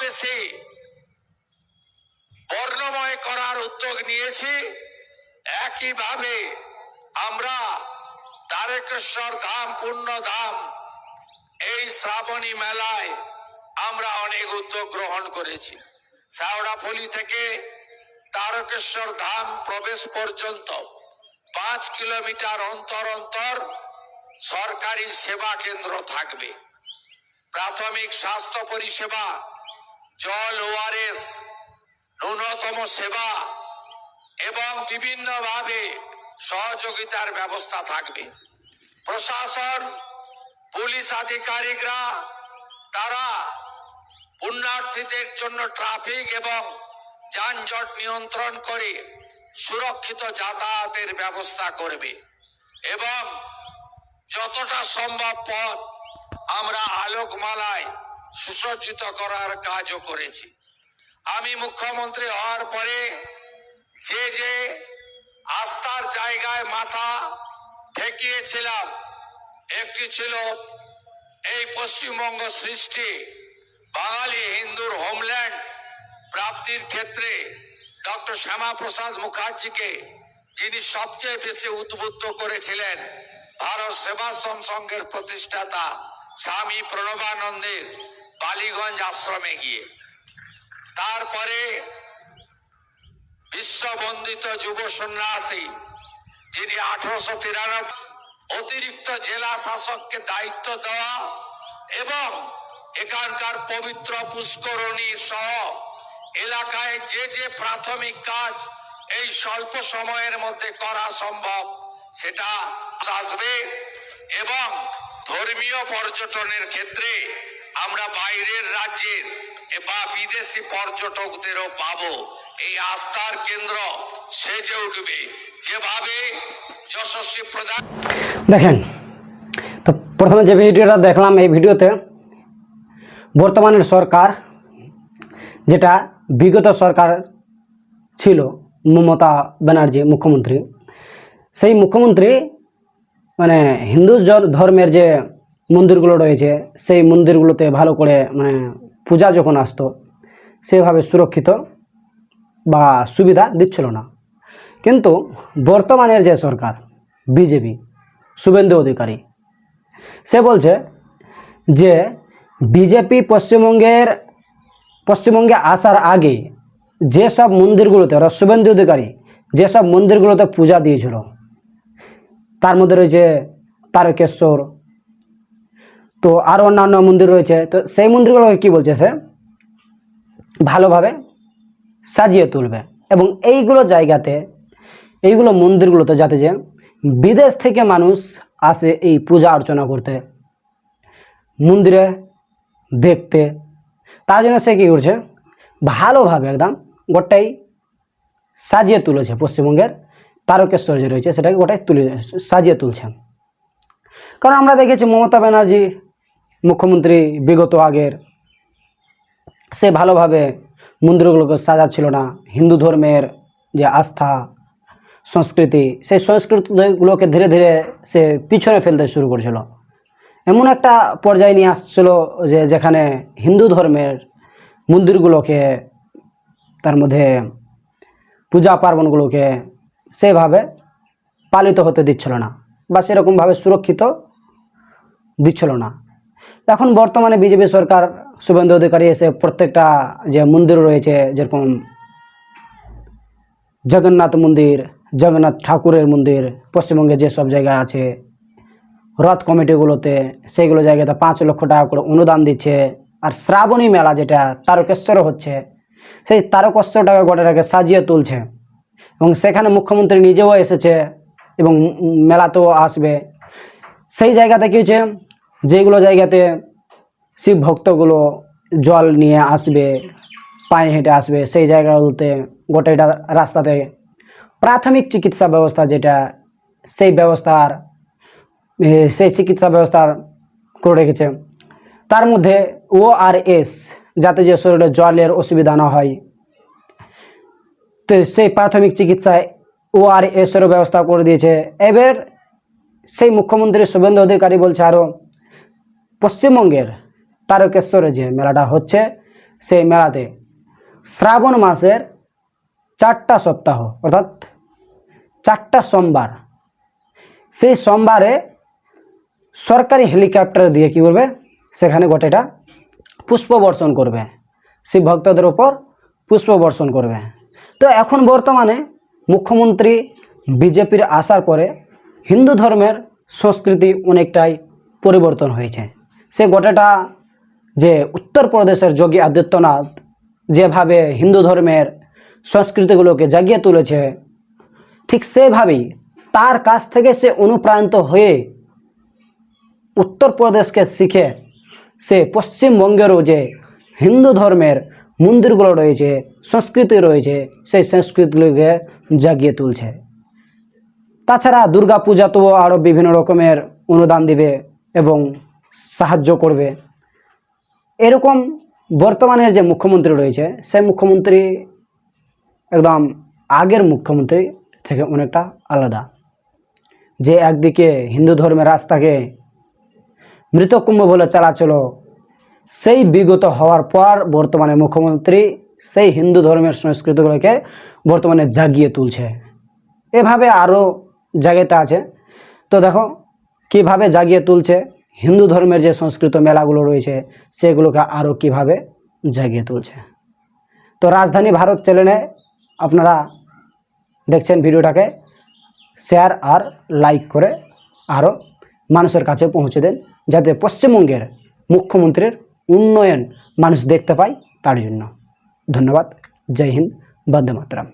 বেশি বর্ণময় করার উদ্যোগ নিয়েছি। একইভাবে আমরা তারকেশ্বর ধাম পুণ্যধাম এই শ্রাবণী মেলায় আমরা অনেক উদ্যোগ গ্রহণ করেছি। শেওড়াফুলি থেকে তারকেশ্বর ধাম প্রবেশ পর্যন্ত 5 কিলোমিটার অন্তর অন্তর সরকারি সেবা কেন্দ্র থাকবে। প্রাথমিক স্বাস্থ্য পরিষেবা, জল, ওআরএস, ন্যূনতম সেবা এবং বিভিন্নভাবে সহযোগিতার ব্যবস্থা থাকবে। প্রশাসন, পুলিশ আধিকারিকরা তারা পুণ্যার্থীদের জন্য ট্রাফিক এবং যানজট নিয়ন্ত্রণ করে সুরক্ষিত যাতায়াতের ব্যবস্থা করবে এবং যতটা সম্ভব পথ আমরা আলোকমালায় সুসজ্জিত করার কাজও করেছি। আমি মুখ্যমন্ত্রী হওয়ার পরে যে যে আস্থার জায়গায় মাথা ঠেকিয়েছিলাম, একটি ছিল এই পশ্চিমবঙ্গ সৃষ্টি, বাঙালি হিন্দুর হোমল্যান্ড প্রাপ্তির ক্ষেত্রে ডক্টর শ্যামাপ্রসাদ মুখার্জিকে, যিনি সবচেয়ে বেশি উদ্বুদ্ধ করেছিলেন ভারত সেবাশ্রম সংঘের প্রতিষ্ঠাতা স্বামী প্রণবানন্দের বালিগঞ্জ আশ্রমে গিয়ে। তারপরে বিশ্ববন্দিত যুব সন্ন্যাসী, যিনি 1893 অতিরিক্ত জেলা শাসককে দায়িত্ব দেওয়া এবং এখানকার পবিত্র পুষ্করণী সহ এলাকায় যে যে প্রাথমিক কাজ এই স্বল্প সময়ের মধ্যে করা সম্ভব সেটা আসবে এবং ধর্মীয় পর্যটনের ক্ষেত্রে আমরা বাইরের রাজ্যের বা বিদেশি পর্যটকদেরও পাবো। এই আস্থার কেন্দ্র সেজে উঠবে যেভাবে যশস্বী প্রধান। দেখেন, তো প্রথমে যে ভিডিওটা দেখলাম, এই ভিডিওতে বর্তমানের সরকার, যেটা বিগত সরকার ছিল মমতা ব্যানার্জি মুখ্যমন্ত্রী, সেই মুখ্যমন্ত্রী মানে হিন্দু ধর্মের যে মন্দিরগুলো রয়েছে সেই মন্দিরগুলোতে ভালো করে মানে পূজা যখন আসতো সেভাবে সুরক্ষিত বা সুবিধা দিচ্ছিল না। কিন্তু বর্তমানের যে সরকার বিজেপি, শুভেন্দু অধিকারী, সে বলছে যে বিজেপি পশ্চিমবঙ্গে আসার আগে যেসব মন্দিরগুলোতে শুভেন্দু অধিকারী যেসব মন্দিরগুলোতে পূজা দিয়েছিল, তার মধ্যে রয়েছে তারকেশ্বর, তো আরও অন্যান্য মন্দির রয়েছে। তো সেই মন্দিরগুলোকে কী বলছে, সে ভালোভাবে সাজিয়ে তুলবে এবং এইগুলো মন্দিরগুলোতে যাতে যে বিদেশ থেকে মানুষ আসে এই পূজা অর্চনা করতে, মন্দিরে দেখতে, তার জন্য সে কী করছে, ভালোভাবে একদম গোটাই সাজিয়ে তুলেছে। পশ্চিমবঙ্গের তারকেশ্বর যে রয়েছে সেটাকে গোটাই সাজিয়ে তুলছে। কারণ আমরা দেখেছি মমতা ব্যানার্জি মুখ্যমন্ত্রী বিগত আগের, সে ভালোভাবে মন্দিরগুলোকে সাজাচ্ছিল না। হিন্দু ধর্মের যে আস্থা সংস্কৃতি, সেই সংস্কৃতিগুলোকে ধীরে ধীরে সে পিছনে ফেলতে শুরু করেছিল। এমন একটা পর্যায়ে নিয়ে আসছিল যে যেখানে হিন্দু ধর্মের মন্দিরগুলোকে, তার মধ্যে পূজা পার্বণগুলোকে সেভাবে পালিত হতে দিচ্ছিল না বা সেরকমভাবে সুরক্ষিত দিচ্ছিল না। এখন বর্তমানে বিজেপি সরকার, শুভেন্দু অধিকারী এসে প্রত্যেকটা যে মন্দির রয়েছে, যেরকম জগন্নাথ মন্দির, জগন্নাথ ঠাকুরের মন্দির পশ্চিমবঙ্গে যেসব জায়গায় আছে, রথ কমিটিগুলোতে সেইগুলো জায়গাতে 5 লক্ষ টাকা করে অনুদান দিচ্ছে। আর শ্রাবণী মেলা যেটা তারকেশ্বরে হচ্ছে, সেই তারকেশ্বরটাকে গোটাটাকে সাজিয়ে তুলছে এবং সেখানে মুখ্যমন্ত্রী নিজেও এসেছে এবং মেলাতেও আসবে। সেই জায়গাতে কী হচ্ছে, যেগুলো জায়গাতে শিব ভক্তগুলো জল নিয়ে আসবে, পায়ে হেঁটে আসবে, সেই জায়গাগুলোতে গোটাটা রাস্তাতে প্রাথমিক চিকিৎসা ব্যবস্থা যেটা, সেই চিকিৎসা ব্যবস্থার করে রেখেছে। তার মধ্যে ওআরএস, যাতে যে শরীরে জলের অসুবিধা না হয়, তো সেই প্রাথমিক চিকিৎসায় ওআরএসেরও ব্যবস্থা করে দিয়েছে। এবার সেই মুখ্যমন্ত্রী শুভেন্দু অধিকারী বলছে আরও পশ্চিমবঙ্গের তারকেশ্বরে যে মেলাটা হচ্ছে সেই মেলাতে শ্রাবণ মাসের 4টা সপ্তাহ অর্থাৎ 4টা সোমবার, সেই সোমবারে সরকারি হেলিকপ্টার দিয়ে কী করবে, সেখানে গোটাটা পুষ্প বর্ষণ করবে, শিব ভক্তদের ওপর পুষ্প বর্ষণ করবে। তো এখন বর্তমানে মুখ্যমন্ত্রী বিজেপির আসার পরে হিন্দু ধর্মের সংস্কৃতি অনেকটাই পরিবর্তন হয়েছে। সে গোটাটা যে উত্তরপ্রদেশের যোগী আদিত্যনাথ যেভাবে হিন্দু ধর্মের সংস্কৃতিগুলোকে জাগিয়ে তুলেছে, ঠিক সেভাবেই তার কাছ থেকে সে অনুপ্রাণিত হয়ে উত্তরপ্রদেশকে শিখে সে পশ্চিমবঙ্গেরও যে হিন্দু ধর্মের মন্দিরগুলো রয়েছে, সংস্কৃতি রয়েছে, সেই সংস্কৃতিগুলোকে জাগিয়ে তুলছে। তাছাড়া দুর্গা পূজাতেও আরও বিভিন্ন রকমের অনুদান দিবে এবং সাহায্য করবে। এরকম বর্তমানের যে মুখ্যমন্ত্রী রয়েছে, সেই মুখ্যমন্ত্রী একদম আগের মুখ্যমন্ত্রী থেকে অনেকটা আলাদা, যে একদিকে হিন্দু ধর্মের রাস্তাকে মৃতকুম্ভ বলে চালাচ্ছিল, সেই বিগত হওয়ার পর বর্তমানে মুখ্যমন্ত্রী সেই হিন্দু ধর্মের সংস্কৃতিগুলোকে বর্তমানে জাগিয়ে তুলছে। এভাবে আরও জায়গাতে আছে। তো দেখো কিভাবে জাগিয়ে তুলছে, হিন্দু ধর্মের যে সংস্কৃত মেলাগুলো রয়েছে সেগুলোকে আরও কিভাবে জাগিয়ে তুলছে। তো রাজধানী ভারত চ্যানেলে আপনারা দেখছেন, ভিডিওটাকে শেয়ার আর লাইক করে আরও মানুষের কাছে পৌঁছে দেন, যাতে পশ্চিমবঙ্গের মুখ্যমন্ত্রীর উন্নয়ন মানুষ দেখতে পায়। তার জন্য ধন্যবাদ। জয় হিন্দ, বন্দে মাতরম।